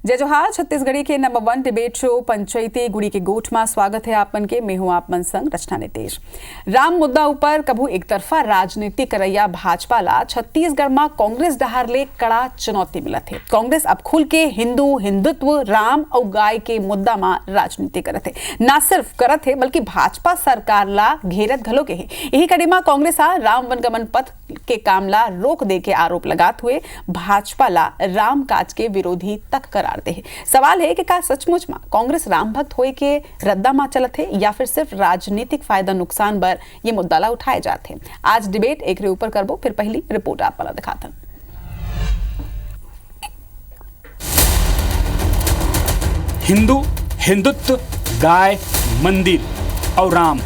जय जोहार। छत्तीसगढ़ी के नंबर 1 डिबेट शो पंचायती गुड़ी के गोठ में स्वागत है आपन के। मैं हूं आपमन संग रचना नितेश। राम मुद्दा ऊपर कभू एक तरफा राजनीति करैया भाजपा ला छत्तीसगढ़ में कांग्रेस डहार ले कड़ा चुनौती मिलत है। कांग्रेस अब खुल के हिंदू, हिंदुत्व, राम और गाय के मुद्दा में राजनीति करत है। ना सिर्फ करत है बल्कि भाजपा सरकार ला घेरत घलो के है। यही कड़ी में कांग्रेस राम वनगमन पथ के काम ला रोक दे के आरोप लगात हुए भाजपा ला राम काज के विरोधी तक करार दे है। सवाल है कि का सचमुच में कांग्रेस राम भक्त होए के रद्दा में चलत है या फिर सिर्फ राजनीतिक फायदा नुकसान पर ये मुद्दा ला उठाए जाते हैं। आज डिबेट एक ऊपर करबो, फिर पहली रिपोर्ट आप वाला दिखाता। हिंदू, हिंदुत्व, गाय, मंदिर और राम,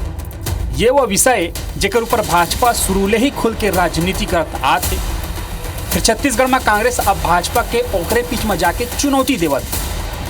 ये वो विषय जेकर ऊपर भाजपा शुरूले ही खुल के राजनीति करत आते। फिर छत्तीसगढ़ में कांग्रेस अब भाजपा के ओकरे पीछ में जाके चुनौती देवत।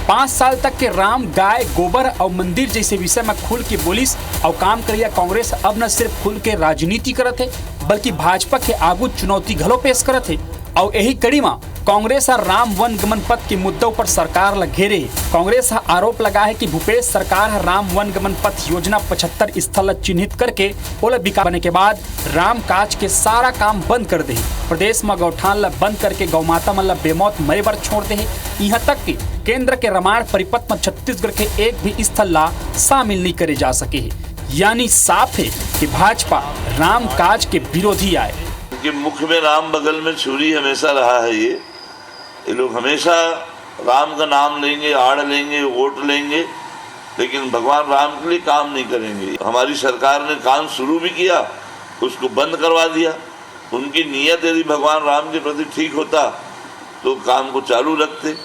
5 साल तक के राम, गाय, गोबर और मंदिर जैसे विषय में खुल के बोलिस और काम करिया कांग्रेस अब न सिर्फ खुल के राजनीति करत है बल्कि भाजपा के आगू चुनौती घलो पेश करत है। और यही कड़ी में कांग्रेस राम वन गमन पथ के मुद्दों पर सरकार ला घेरे। कांग्रेस आरोप लगा है कि भूपेश सरकार राम वन गमन पथ योजना 75 स्थल चिन्हित करके ओला बिका बने के बाद राम काज के सारा काम बंद कर दे। प्रदेश में गौठान ला बंद करके गौ माता मन ला बेमौत मरे बर छोड़ दे। यहाँ तक कि केंद्र के रामायण परिपथ में छत्तीसगढ़ के एक भी स्थल ला शामिल नहीं करे जा सके है। यानी साफ है कि भाजपा राम काज के विरोधी आए। कि मुख में राम बगल में छुरी हमेशा रहा है। ये लोग हमेशा राम का नाम लेंगे, आड़ लेंगे, वोट लेंगे, लेकिन भगवान राम के लिए काम नहीं करेंगे। हमारी सरकार ने काम शुरू भी किया, उसको बंद करवा दिया। उनकी नीयत यदि भगवान राम के प्रति ठीक होता तो काम को चालू रखते।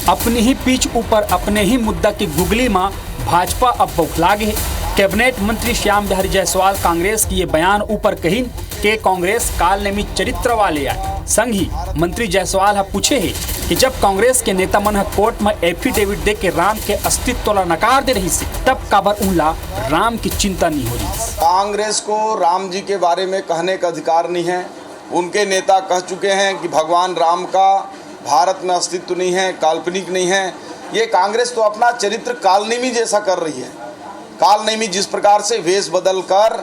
अपनी ही पीछ ऊपर अपने ही मुद्दा की गुगली में भाजपा अब बौखला गई है। कैबिनेट मंत्री श्याम बिहारी जायसवाल कांग्रेस की ये बयान ऊपर कहीं के कांग्रेस काल नेमी चरित्र वाले आए। संग ही मंत्री जायसवाल पूछे है कि जब कांग्रेस के नेता मन कोर्ट में एफिडेविट दे के राम के अस्तित्व ला नकार दे रही से तब काबर उनला राम की चिंता नहीं हो रही। कांग्रेस को राम जी के बारे में कहने का अधिकार नहीं है। उनके नेता कह चुके हैं कि भगवान राम का भारत में अस्तित्व नहीं है, काल्पनिक नहीं है। ये कांग्रेस तो अपना चरित्र कालनेमी जैसा कर रही है। कालनेमी जिस प्रकार से वेश बदल कर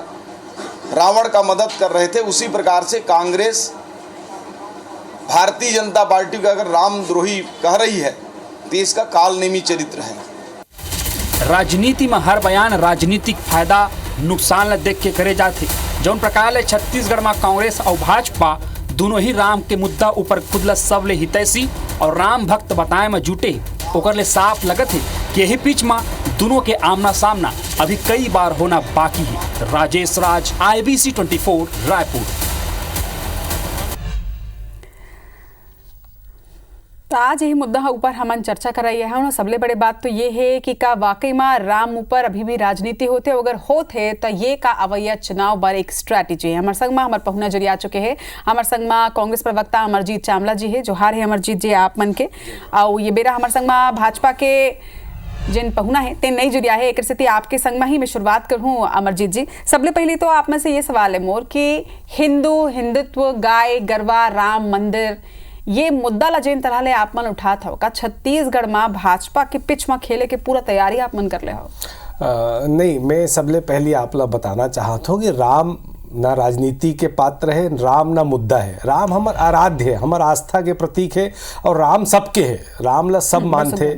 रावण का मदद कर रहे थे, उसी प्रकार से कांग्रेस भारतीय जनता पार्टी का अगर रामद्रोही कह रही है तो इसका कालनेमी चरित्र है। राजनीति में हर बयान राजनीतिक फायदा नुकसान ला देख के करे जाते। जौन प्रकार ले छत्तीसगढ़ में कांग्रेस और भाजपा दोनों ही राम के मुद्दा ऊपर खुद ला सब ले हितैषी और राम भक्त बताए में जुटे, ओकर ले साफ लगत है कि यही बीच में दोनों के आमना सामना अभी कई बार होना बाकी है। राजेश राज, IBC 24, रायपुर। तो आज यही मुद्दा ऊपर हम चर्चा कर रही है। सबले बड़े बात तो ये है कि का वाकई में राम ऊपर अभी भी राजनीति होते, अगर होते तो ये का अवैया चुनाव पर एक स्ट्रैटेजी है। हमारे संग में हमारे पहुना जरिए आ चुके हैं। हमारे संग में कांग्रेस प्रवक्ता अमरजीत चावला जी है। जोहार है अमरजीत जी आप मन के। और ये बेरा हमारे संग में भाजपा के जिन पहुना है ते नहीं जुड़िया है। एक स्थिति आपके संग में ही मैं शुरुआत करूँ अमरजीत जी। सबले पहले तो आप में से ये सवाल है मोर कि हिंदू, हिंदुत्व, गाय, गरबा, राम मंदिर, ये मुद्दा ला जिन तरह ले आप मन उठा था का छत्तीसगढ़ में भाजपा के पिच में खेले के पूरा तैयारी आप मन कर ले हो? नहीं, मैं सबले पहले आप ला बताना चाहता हूँ कि राम ना राजनीति के पात्र है, राम ना मुद्दा है। राम हमार आराध्य है, हमार आस्था के प्रतीक है और राम सबके है। राम ला सब मानते,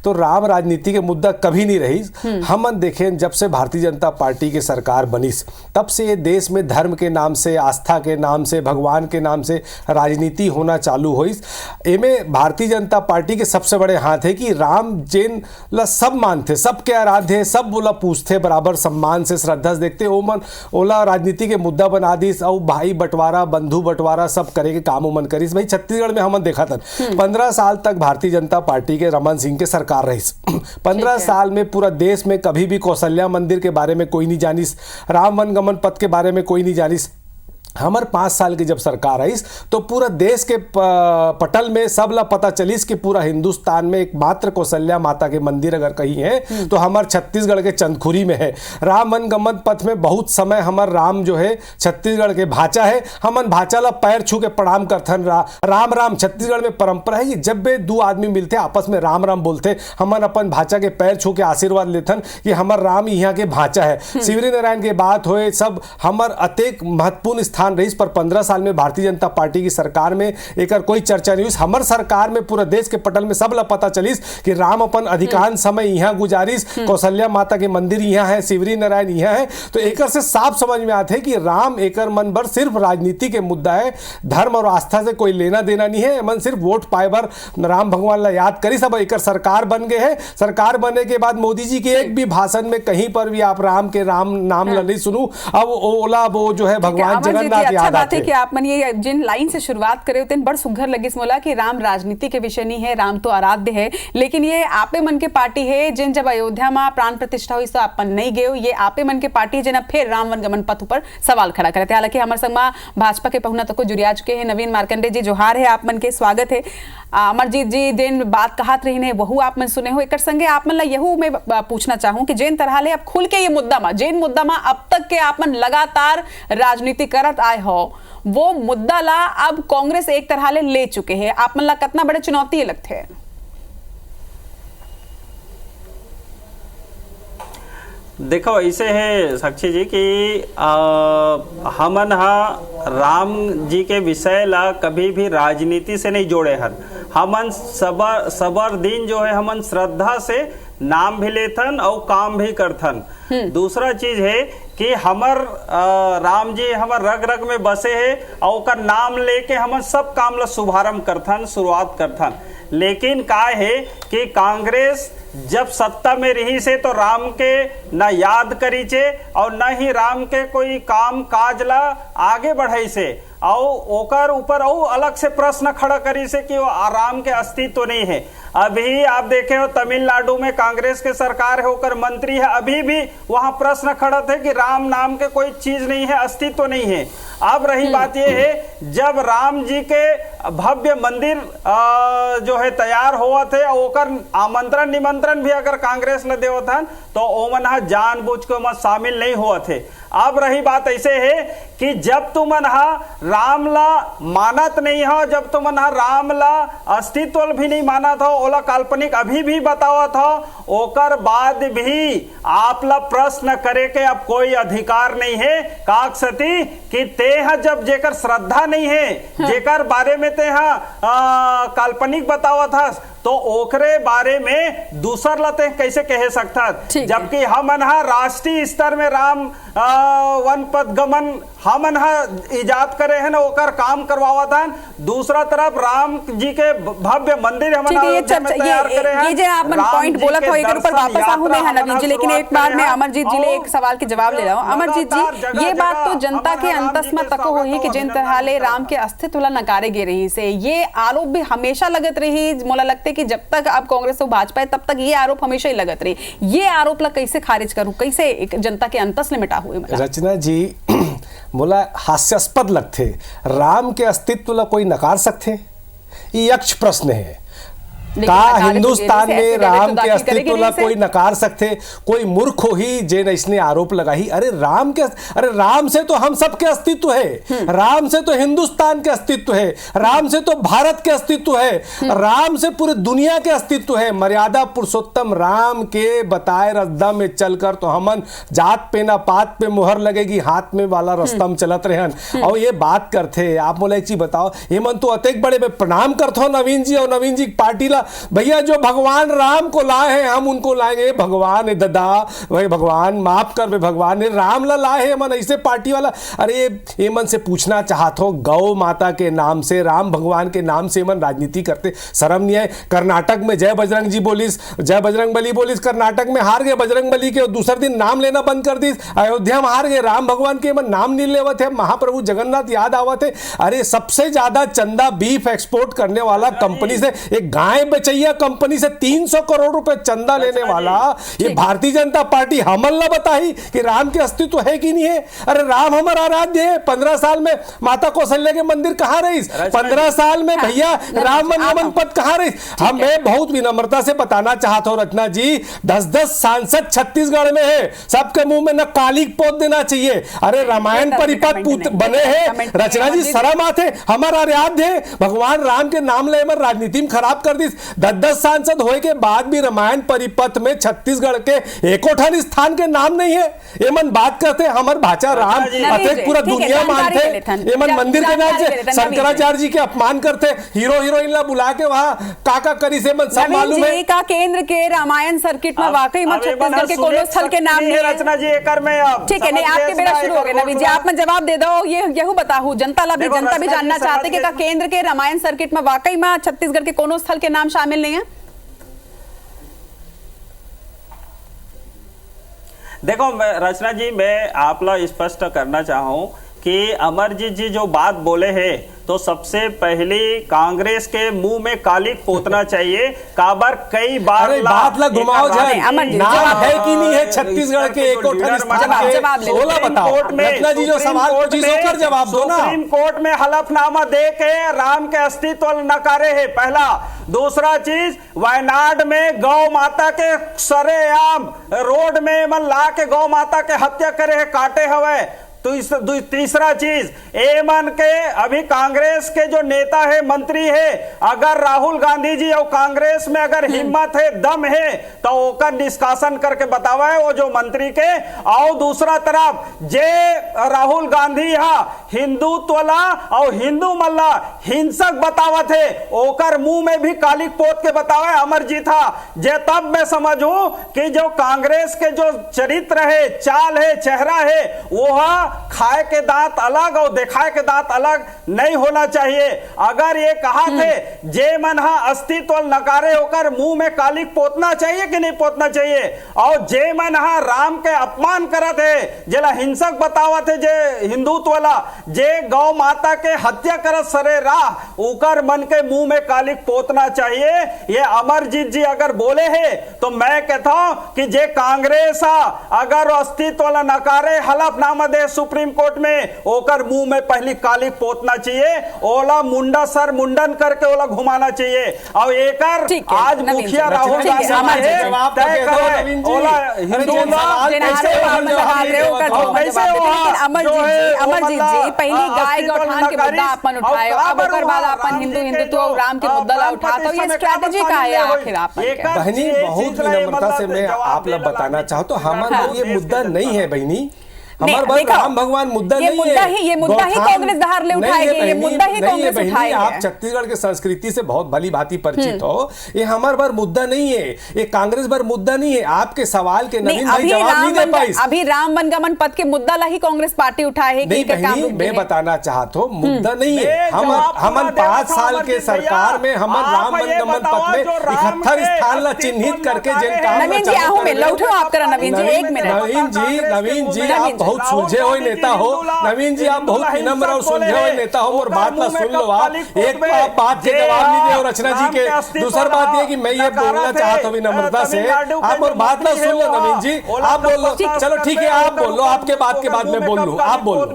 तो राम राजनीति के मुद्दा कभी नहीं रही। हम देखें जब से भारतीय जनता पार्टी की सरकार बनी तब से ये देश में धर्म के नाम से, आस्था के नाम से, भगवान के नाम से राजनीति होना चालू हुई। एमे भारतीय जनता पार्टी के सबसे बड़े हाथ है कि राम जिन ला सब मानते, सबके आराध्य है, सब बोला पूछते, बराबर सम्मान से, श्रद्धा से देखते। ओमन ओला राजनीति के मुद्दा बना दिस और भाई बंटवारा, बंधु बंटवारा सब करे के काम उमन करिस। भाई छत्तीसगढ़ में हम देखा था 15 साल तक भारतीय जनता पार्टी के रमन सिंह के सरकार रही। 15 साल में पूरा देश में कभी भी कौशल्या मंदिर के बारे में कोई नहीं जानिस, राम वन गमन पथ के बारे में कोई नहीं जानिस। हमारे 5 साल की जब सरकार आई तो पूरा देश के पटल में सब ला पता चलिस कि पूरा हिंदुस्तान में एकमात्र कौशल्या माता के मंदिर अगर कहीं है तो हमारे छत्तीसगढ़ के चंदखुरी में है। राम वन गमन पथ में बहुत समय हमार राम जो है छत्तीसगढ़ के भाचा है, हमन भाचा ला पैर छू के प्रणाम करथन। राम राम छत्तीसगढ़ में परंपरा है कि जब भी दो आदमी मिलते आपस में राम राम बोलते, हमन अपन भाचा के पैर छू के आशीर्वाद लेथन कि हमार राम यहाँ के भाचा है। शिवरी नारायण के बात होए सब हमार अतेक महत्वपूर्ण स्थान रही, पर 15 साल में भारतीय जनता पार्टी की सरकार में एक कोई चर्चा नहीं हुई। हमार सरकार में पूरा देश के पटल में सब ला पता चलिस कि राम अपन अधिकांश समय यहाँ गुजारिस, कौशल्या माता के मंदिर यहाँ है, शिवरी नारायण यहाँ है। तो एक से साफ समझ में आते है कि राम एक मन भर सिर्फ राजनीति के मुद्दा है, धर्म और आस्था से कोई लेना देना नहीं है। मन सिर्फ वोट पाए बर राम भगवान ला याद करी। सब एक सरकार बन गए है। सरकार बनने के बाद मोदी जी के एक भी भाषण में कहीं पर भी आप राम के राम नाम नहीं सुनू। अब ओला वो जो है भगवान जगन्नाथ अच्छा बात है कि आप मन ये जिन लाइन से शुरुआत करे होते बड़ सुघर लगी मोला कि राम राजनीति के विषय नहीं है, राम तो आराध्य है। लेकिन ये आपे मन के पार्टी है जिन जब अयोध्या में प्राण प्रतिष्ठा हुई तो आपन नहीं गए, ये आपे मन के पार्टी है जिन फिर राम वन गमन पथ पर सवाल खड़ा करते। हालांकि हमारे संग भाजपा के पहुना तक को जुड़िया चुके हैं। नवीन मार्कंडे जी जोहार है, आप मन के स्वागत है। अमरजीत जी जिन बात कहत रही ने वहू आप मन सुने हो, एक संगे आप मन ला यहू में पूछना चाहूं कि जिन तरह ले अब खुल के ये मुद्दा में जिन मुद्दा में अब तक के आप मन लगातार राजनीति करत आए हो, वो मुद्दा ला अब कांग्रेस एक तरह ले चुके हैं, आप मन ला कितना बड़े चुनौती लगते हैं? देखो ऐसे है साक्षी जी कि हमन राम जी के विषय ला कभी भी राजनीति से नहीं जोड़े हन। हमन सबर दिन जो है हमन श्रद्धा से नाम भी लेथन और काम भी करथन। दूसरा चीज है कि हमर राम जी हमर रग रग में बसे है और का नाम लेके हमन सब काम ला शुभारंभ करथन, शुरुआत करथन। लेकिन का है कि कांग्रेस जब सत्ता में रही से तो राम के न याद करी छे और न ही राम के कोई काम काज ला आगे बढ़ाई से और ओकर ऊपर और अलग से प्रश्न खड़ा करी से कि वो राम के अस्तित्व नहीं है। अभी आप देखे हो तमिलनाडु में कांग्रेस के सरकार है, ओकर मंत्री है, अभी भी वहां प्रश्न खड़ा थे कि राम नाम के कोई चीज नहीं है, अस्तित्व नहीं है। अब रही बात यह है जब राम जी के भव्य मंदिर जो है तैयार हुआ थे ओकर आमंत्रण निमंत्रण भी अगर कांग्रेस ने देव था तो ओमन जानबूझ के शामिल नहीं हुआ थे। अब रही बात ऐसे है कि जब तुम राम ला मानत नहीं हो, जब तुम राम ला अस्तित्व भी नहीं माना था, ओला काल्पनिक अभी भी बतावा था, ओकर बाद भी आप ला प्रश्न करे के अब कोई अधिकार नहीं है काकसती कि ते जब जेकर श्रद्धा नहीं है, जेकर बारे में ते काल्पनिक बतावा था तो ओकरे बारे में दूसर लते कैसे कह सकता। जबकि हम राष्ट्रीय स्तर में राम वन पथ गमन हम इजाद करे हैं ना, ओकर काम करवावा था। दूसरा तरफ राम जी के भव्य मंदिर हम तैयार करे हैं। ये जो आप पॉइंट बोला था एक ऊपर वापस आऊं मैं नवीन जी, लेकिन एक बार मैं अमरजीत जी ले एक सवाल के जवाब ले रहा हूं। अमरजीत जी ये बात तो जनता के अंतस में तक हो ही कि जिन तरह ले राम के अस्तित्व ला नकारे गे रही से ये आरोप भी हमेशा लगत रही। मोला लगते कि जब तक अब कांग्रेस और भाजपा तब तक ये आरोप हमेशा ही लगत रही। ये आरोप ला कैसे खारिज करूं, कैसे एक जनता के अंतस ले मिटा हुए? रचना जी मोला हास्यास्पद लगते, राम के अस्तित्व ला कोई नकार सकते? ये यक्ष प्रश्न है। का हिंदुस्तान में राम के अस्तित्व ला कोई नकार सकते? कोई मूर्ख हो ही जे इसने आरोप लगाई। अरे राम से तो हम सब के अस्तित्व है, राम से तो हिंदुस्तान के अस्तित्व है, राम से तो भारत के अस्तित्व है, राम से पूरे दुनिया के अस्तित्व है। मर्यादा पुरुषोत्तम राम के बताए रास्ता में चलकर तो हमन जात पे ना पात पे मुहर लगेगी, हाथ में वाला रास्ता में चलत रहे। और ये बात करते आप मोला एक चीज बताओ, ये मन तो अतेक बड़े में प्रणाम करते हो नवीन जी और नवीन जी पार्टी ला, भैया जो भगवान राम को लाए हैं हम उनको लाएंगे। भगवान दादा भाई भगवान माफ कर, भगवान ने राम ला लाए हैं मन ऐसे पार्टी वाला। अरे ये मन से पूछना चाहत हो, गौ माता के नाम से राम भगवान के नाम से मन राजनीति करते शर्म नहीं है? कर्नाटक में जय बजरंग जी बोलिस, जय बजरंग बली बोलिस, कर्नाटक में हार गए बजरंग बली के, दूसरे दिन नाम लेना बंद कर दी। अयोध्या में हार गए, राम भगवान के मन नाम नहीं लेवत है, महाप्रभु जगन्नाथ याद आवत है। अरे सबसे ज्यादा चंदा बीफ एक्सपोर्ट करने वाला कंपनी से एक गाय बेचैया कंपनी से 300 करोड़ रुपए चंदा लेने वाला ये भारतीय जनता पार्टी हमल ना बताई कि राम के अस्तित्व है कि नहीं है। अरे राम हमारा आराध्य है। 15 साल में माता कौशल्या के मंदिर कहाँ रही, 15 साल में भैया राम वनगमन पथ कहाँ रही। मैं बहुत विनम्रता से बताना चाहता हूँ रचना जी, 10-10 सांसद छत्तीसगढ़ में है, सबके मुंह में न काली पोत देना चाहिए। अरे रामायण परिपथ बने हैं रचना जी, शर्म आते। हमारा आराध्य है भगवान राम के नाम ले राजनीति में खराब कर दी। 10-10 सांसद होए के बाद भी रामायण परिपथ में छत्तीसगढ़ के एकोठन स्थान के नाम नहीं है। ये मन बात करते हमार भाचा राम अतः पूरा दुनिया मानते, ये मन मंदिर के नाम से शंकराचार्य जी के अपमान करते, हीरो हीरोइन ला बुला के वहां काका करी से मन सब मालूम है। का केंद्र के रामायण सर्किट में वाकई में छत्तीसगढ़ के कोनो स्थल के नाम नहीं है रचना जी। एकर में अब ठीक है, नहीं आपके बेरा शुरू हो गए नवीन जी, आप में जवाब दे दो। ये यहू बताहू जनता ला भी, जनता भी जानना चाहते कि का केंद्र के रामायण सर्किट में वाकई में छत्तीसगढ़ के कोनो स्थल के नाम शामिल नहीं है। देखो रचना जी, मैं आप ला स्पष्ट करना चाहूं कि अमरजीत जी जो बात बोले हैं तो सबसे पहले कांग्रेस के मुंह में काली पोतना चाहिए। काबर कई बार बात ला घुमाओ जाए, नाम है कि नहीं है छत्तीसगढ़ के एकोठन स्थान के, बोला बताओ रत्ना जी जो सवाल पूछी सोकर जवाब दो ना। सुप्रीम कोर्ट में हलफनामा दे के राम के अस्तित्व नकारे है, पहला। दूसरा चीज, वायनाड में गौ माता के सरेआम रोड में मन ला के गौ माता के हत्या करे है, काटे हवे। तो तीसरा चीज, एमन के अभी कांग्रेस के जो नेता है, मंत्री है, अगर राहुल गांधी जी और कांग्रेस में अगर हिम्मत है, दम है, तो ओकर निष्कासन करके बतावा है वो जो मंत्री के। और दूसरा तरफ जे राहुल गांधी हिंदुत्वला और हिंदू मल्ला हिंसक बतावत है, ओकर मुंह में भी काली पोत के बतावा है अमरजीत जे। तब मैं समझू कि जो कांग्रेस के जो चरित्र है, चाल है, चेहरा है, वो खाए के दांत अलग और दिखाए के दांत अलग नहीं होना चाहिए। अगर ये कहा थे जे मन अस्तित्व नकारे होकर मुंह में काली पोतना चाहिए कि नहीं पोतना चाहिए, और जे मन राम के अपमान करत है, जेला हिंसक बतावत है, जे हिंदुत्व वाला, जे गौ माता के हत्या करत सरे राह, उकर मन के मुंह में काली पोतना चाहिए। ये अमरजीत जी अगर बोले है तो मैं कहता हूं कि जे कांग्रेस अगर अस्तित्व नकारे हलफनामा दे सुप्रीम कोर्ट में, ओकर मुंह में पहली काली पोतना चाहिए, ओला मुंडा सर मुंडन करके ओला घुमाना चाहिए। और एकर आज मुखिया राहुल गांधी तय करे ओला हिंदू अमरजीत जी पहली गाय गौठान के मुद्दा अपन उठाए, अब ओकर बाद अपन हिंदू हिंदुत्व और राम के मुद्दा ला उठाता, ये स्ट्रेटजी का है आखिर आप बहनी। बहुत विनम्रता से मैं आप लोग बताना चाहता हूँ, हमारा ये मुद्दा नहीं है बहनी, हमारे राम भगवान मुद्दा नहीं है। ये मुद्दा ही कांग्रेस बाहर ले उठाएगी, ये मुद्दा ही कांग्रेस उठाएगी। आप छत्तीसगढ़ के संस्कृति से बहुत भली भांति परिचित हो, ये हमारे बार मुद्दा नहीं है, ये कांग्रेस बार मुद्दा नहीं है। आपके सवाल के नवीन भाई जवाब नहीं दे पाई। अभी राम वनगमन पथ के मुद्दा ला ही कांग्रेस पार्टी उठाए है। मैं बताना चाहता हूँ मुद्दा नहीं है। हम 5 साल के सरकार में हम राम वनगमन पथ में 71 स्थान ला चिन्हित करके नवीन जी आहू में लौटो आप करा। नवीन जी एक मिनट। नवीन जी आप बहुत सुलझे हुए नेता हो। नवीन जी आप बहुत विनम्र और सुलझे हुए नेता हो, और बात ना सुन लो। आप एक बात के जवाब नहीं दे रचना जी के। दूसरा बात ये कि मैं ये बोलना चाहता हूँ विनम्रता से, आप और बात ना सुन लो। नवीन जी आप बोल लो, चलो ठीक है आप बोल लो, आपके बात के बाद मैं बोल लूँ, आप बोल लो।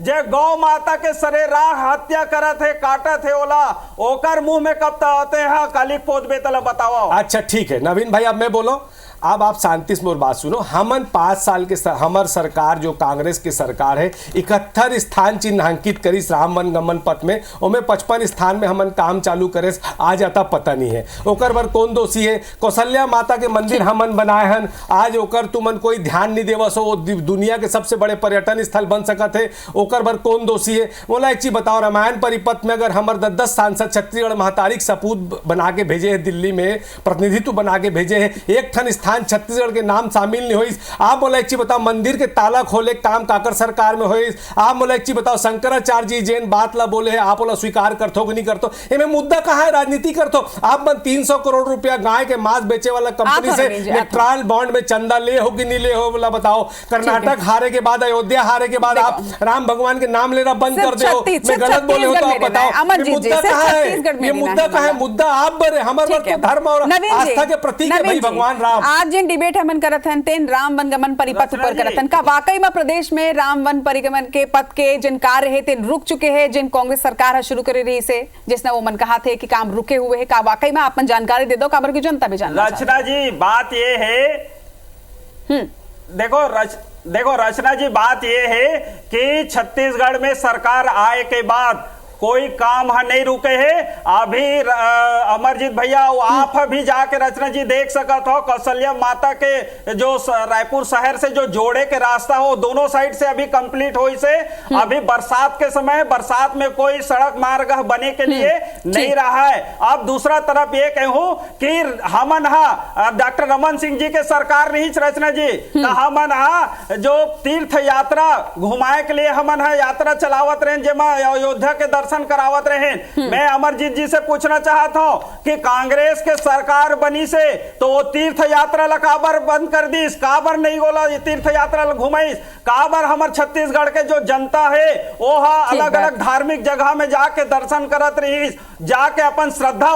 जे गौ माता के सरे राह हत्या करा थे, काटा थे, ओला ओकर मुंह में कब तक आते हैं काली पोत बेतला बताओ। अच्छा ठीक है नवीन भाई, अब मैं बोलो। अब आप शांति से मोर बात सुनो। हमन 5 साल के हमार सरकार जो कांग्रेस की सरकार है 71 स्थान चिन्हांकित करी राम वनगमन पथ में, उनमें 55 स्थान में हमन काम चालू करे आज आता पता नहीं है। ओकर बर कौन दोषी है? कौशल्या माता के मंदिर हमन बनाए हन, आज ओकर तुमन कोई ध्यान नहीं देवस हो, दुनिया के सबसे बड़े पर्यटन स्थल बन सकत है, ओकर बर कौन दोषी है? बोला एक चीज बताओ, रामायण परिपथ में अगर हमार 10 सांसद छत्तीसगढ़ महातारिक सपूत बना के भेजे है, दिल्ली में प्रतिनिधित्व बना के भेजे है, एक ठन स्थान छत्तीसगढ़ के नाम शामिल नहीं हुई। आप बोला एक चीज बताओ, मंदिर के ताला खोले काम काकर सरकार में हुई। आप बोला एक चीज बताओ, शंकराचार्य जी जैन बात ला बोले है, आप बोला स्वीकार करते हो कि नहीं करते हो। इनमें मुद्दा कहाँ है, राजनीति करते हो। आप 300 करोड़ रुपया गाय के मांस बेचे वाला कंपनी से इलेक्ट्रल बॉन्ड में चंदा ले हो कि नहीं ले हो, बोला बताओ। कर्नाटक हारे के बाद, अयोध्या हारे के बाद आप राम भगवान के नाम लेना बंद कर दे हो। मैं गलत बोले हो तो आप बताओ, मुद्दा कहाँ है, ये मुद्दा कहाँ है। मुद्दा आप बरे, हमारे तो धर्म और आस्था के प्रतीक है भाई भगवान राम। आज जिन डिबेट हमन करत हन तेन राम वनगमन परिपथ ऊपर करत हन, का वाकई में प्रदेश में राम वन परिगमन के पथ के जिन कार्य है तेन रुक चुके हैं, जिन कांग्रेस सरकार है शुरू करे रही से, जिसने वो मन कहा थे कि काम रुके हुए हैं, का वाकई में आप जानकारी दे दो, काबर की जनता भी जानना। रचना जी बात ये है, देखो रचना जी बात ये है कि छत्तीसगढ़ में सरकार आए के बाद कोई काम नहीं रुके है। अभी अमरजीत भैया आप भी जाके रचना जी देख सकत हो, कौशल्या माता के जो रायपुर शहर से जो जोड़े के रास्ता हो दोनों साइड से अभी कंप्लीट हो से। अभी बरसात के समय बरसात में कोई सड़क मार्ग बने के लिए नहीं रहा है। अब दूसरा तरफ ये कहूं कि हमन डॉक्टर रमन सिंह जी के सरकार नहीं रचना जी, हमन जो तीर्थ यात्रा घुमाए के लिए हमन यात्रा चलावत रहे, जेमा अयोध्या के दर्शन करावत रहे। मैं अमरजीत जी से पूछना चाहता हूं कि कांग्रेस के सरकार बनी से तो वो तीर्थ यात्रा ला काबर बंद कर दी, काबर नहीं बोला तीर्थ यात्रा घुमाईस, काबर हमार छत्तीसगढ़ के जो जनता है वो अलग अलग धार्मिक जगह में जाके दर्शन करत रही, जाके अपन श्रद्धा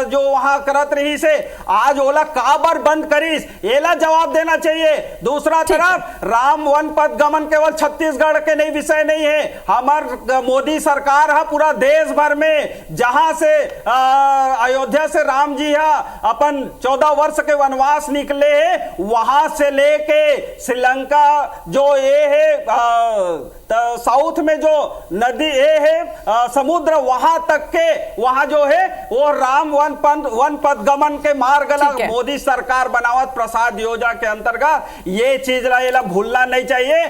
जो वहां करत रही से, आज ओला काबर बंद करीस, एला जवाब देना चाहिए। दूसरा तरफ राम वन पथ गमन केवल छत्तीसगढ़ के नहीं विषय नहीं है, हमार मोदी सरकार है पूरा देश भर में, जहां से अयोध्या से राम जी अपन 14 वर्ष के वनवास निकले हैं, वहां से लेके श्रीलंका जो ये है साउथ में जो नदी ये है समुद्र वहां तक के, वहां जो है वो राम वन पथ गमन के मार्ग मोदी सरकार बनावत प्रसाद योजना के अंतर्गत, ये चीज ला भूलना नहीं चाहिए।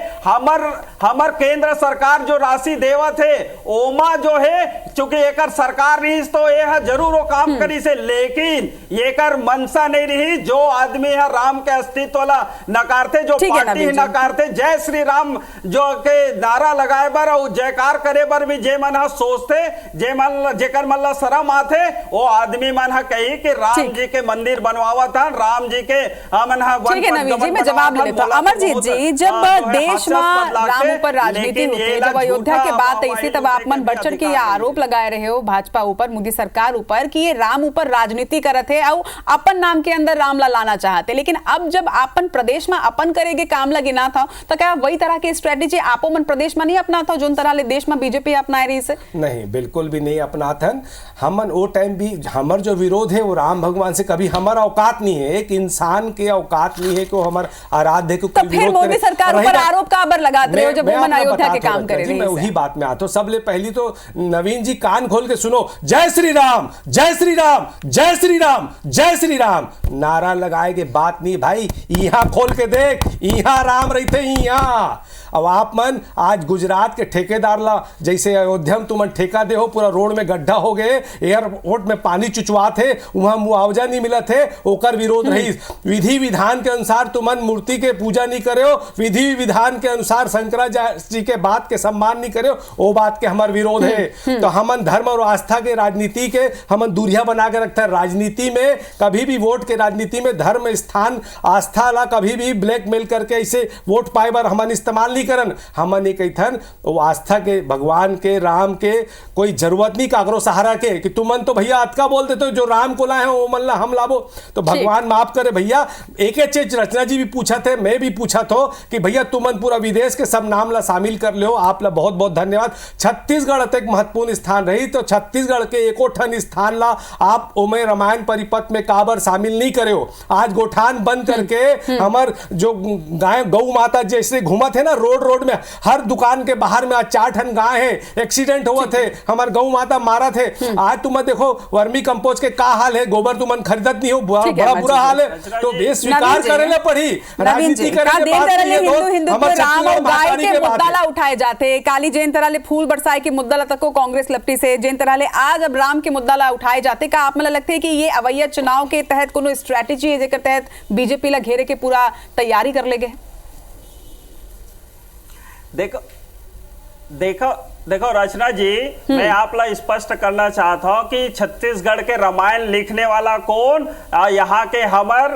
हमर केंद्र सरकार जो राशि देवत है ओमा जो है, चूंकि एकर सरकार रही तो ये जरूर वो काम करी से, लेकिन एकर मनसा नहीं रही। जो आदमी है राम के अस्तित्व ला नकारते, जो पार्टी नकारते, जय श्री राम जो के नारा लगाए बर और जयकार करे बर भी जे मन सोचते, जे मन जेकर मन ला शरम आते, वो आदमी मन कही कि राम जी के मंदिर बनवावा था, राम जी के मन ठीक है नवीन जी, मैं जवाब ले लेता हूं। अमरजीत जी, जब देश में राम ऊपर राजनीति होती है, जब अयोध्या की बात ऐसी, तब आप मन बढ़ चढ़ के आरोप लगाए रहे हो भाजपा ऊपर, मोदी सरकार ऊपर कि ये राम ऊपर राजनीति करत है और अपन नाम के अंदर राम लाना चाहते। लेकिन अब जब अपन प्रदेश में अपन करेगे काम लगे ना था, तो क्या वही तरह की स्ट्रेटेजी आपो मन प्रदेश में नहीं अपना था जो तरह ले देश में बीजेपी अपना रही से? नहीं, बिल्कुल भी नहीं अपना था। हमन वो टाइम भी हमर जो विरोध है वो राम भगवान से कभी हमारा औकात नहीं है, एक इंसान के औकात नहीं है कि वो हमार आराध्य को कोई विरोध करे। मोदी सरकार ऊपर आरोप काबर लगाते रहे हो जब वो अयोध्या के काम करे रही? मैं वही बात में आता हूं। सबले पहली तो नवीन जी कान खोल के सुनो, जय श्री राम, जय श्री राम, जय श्री राम, जय श्री राम नारा लगाए के बात नहीं भाई। यहां खोल के देख, यहां राम रहते यहां। अब आप मन आज गुजरात के ठेकेदार ला जैसे अयोध्या में तुमन ठेका दे हो, पूरा रोड में गड्ढा हो गए, एयरपोर्ट में पानी चुचवा थे, वहां मुआवजा नहीं मिला थे, ओकर विरोध रही। विधि विधान के अनुसार तुमन मूर्ति के पूजा नहीं करे हो, विधि विधान के अनुसार शंकराचार्य जी के बात के सम्मान नहीं करे हो, वो बात के हमार विरोध है। तो हमन धर्म और आस्था के राजनीति के हमन दूरिया बना के रखते हैं। राजनीति में कभी भी वोट के राजनीति में धर्म स्थान आस्था ला कभी भी ब्लैकमेल करके ऐसे वोट पाए बार हमन इस्तेमाल करन। हमन ये कहथन वो आस्था के भगवान के राम के कोई जरूरत नहीं कागरो सहारा के कि तुमन तो भैया अतका बोल देते हो जो राम को लाए हो वो मन ला हम लाभो। तो भगवान माफ करे भैया। एक चीज रचना जी भी पूछा थे, मैं भी पूछा था कि भैया तुमन पूरा विदेश के सब नाम ला शामिल कर लो, आप ला बहुत बहुत धन्यवाद। छत्तीसगढ़ एक महत्वपूर्ण स्थान रही तो छत्तीसगढ़ के एको ठन स्थान ला आप ओमे रामायण परिपथ में काबर शामिल नहीं करे हो। आज गोठान बंद करके हमार जो गाय गौ माता जैसे घूमत है ना रोड में, हर दुकान के बाहर में आज 4 ठन गाय है, एक्सीडेंट हुआ थे, हमार गौ माता मारा थे। आज तुम देखो वर्मी कंपोस्ट के का हाल है, गोबर तुमन खरीदत नहीं हो, बड़ा बुरा हाल है। तो ये स्वीकार करे ले पड़ी, राजनीति करे के बात नहीं है। हिंदू राम और गाय के मुद्दा ला उठाए जाते, काली जैन तरह ले फूल बरसाए के मुद्दा ला तको कांग्रेस लपटी से जैन तरह ले आज अब राम के मुद्दा ला उठाए जाते का आप मतलब लगते है कि ये अवैया चुनाव के तहत कोनो स्ट्रेटेजी है जेकर तहत बीजेपी ला घेरे के पूरा तैयारी कर ले गए? देखो रचना जी, मैं आप ला स्पष्ट करना चाहता हूँ कि छत्तीसगढ़ के रामायण लिखने वाला कौन, यहाँ के हमर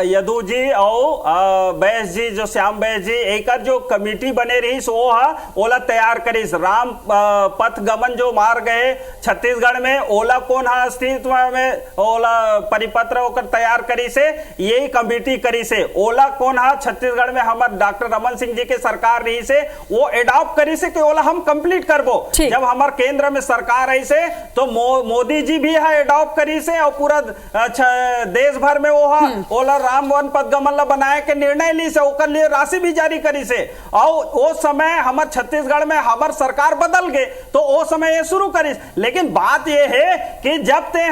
यदु जी और बैस जी, जो श्याम बैस जी एक जो कमेटी बने रही वो ओला तैयार करीस। राम पथ गमन जो मार गए छत्तीसगढ़ में, ओला कौन हा अस्तित्व में ओला परिपत्र होकर तैयार करी से, यही कमेटी करी से। ओला कौन हा छत्तीसगढ़ में हमर डॉक्टर रमन सिंह जी के सरकार रही से, वो एडॉप्ट करी से कि ओला हम कंप्लीट करबो। जब हमार केंद्र में सरकार आई से तो मोदी जी भी है एडॉप्ट करी से और पूरा देश भर में वो ओला राम वन पथ गमन ला बनाए के निर्णय ली से, ओकर लिए राशि भी जारी करी से। और वो समय हमार छत्तीसगढ़ में हमार सरकार बदल गए तो वो समय ये शुरू करी। लेकिन बात ये है कि जब ते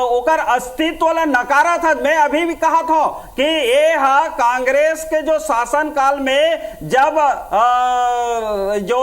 ओकर अस्तित्व ला नकारा था, मैं अभी भी कहा था कि ये कांग्रेस के जो शासन काल में जब जो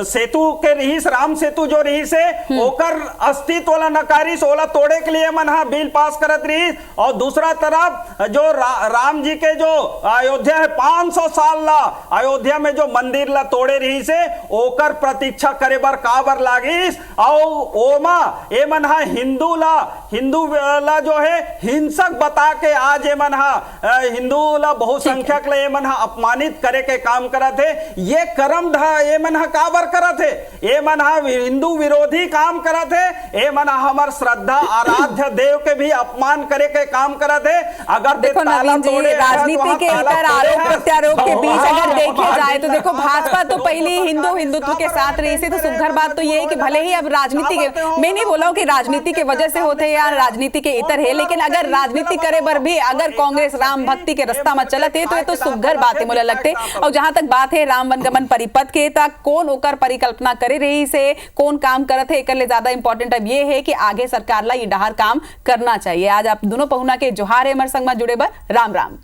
सेतु के रहीस, राम सेतु जो रही से ओकर अस्तित्व वाला नकारी सोला तोड़े के लिए मन बिल पास करत रही। और दूसरा तरफ जो राम जी के जो अयोध्या है 500 साल ला अयोध्या में जो मंदिर ला तोड़े रही से ओकर प्रतीक्षा करे बर काबर लागिस। और ओमा ए मन हिंदू ला जो है हिंसक बता के आज ए मन हिंदू ला बहुसंख्यक ला ए मन अपमानित करे के काम करत है। ये कर्म ए मन काबर करत है, ए मन हिंदू विरोधी काम करत है, ए मन हमर श्रद्धा आराध्य देव के भी अपमान करे के काम करत है। अगर देखो नवीन जी, राजनीति के इतर आरोप प्रत्यारोप के बीच अगर देखे जाए तो देखो भाजपा तो पहले हिंदुत्व के साथ रही थी। तो सुघर बात तो ये है कि भले ही अब राजनीति के, मैं नहीं बोला हूं कि राजनीति के वजह से होते या राजनीति के इतर है, लेकिन अगर राजनीति करे बर भी अगर कांग्रेस राम भक्ति के रास्ता में चलत है तो ये तो सुघर बात है मुझे लगते। और जहां तक बात है राम वनगमन परिपथ के, तक कौन ओकर परिकल्पना करे रही से, कौन काम करत है, एक ले ज्यादा इंपॉर्टेंट अब ये है कि आगे सरकार ला ये डहार काम करना चाहिए। आज आप दोनों पहुना के जोहार है हमारे संग में जुड़े बर। राम राम।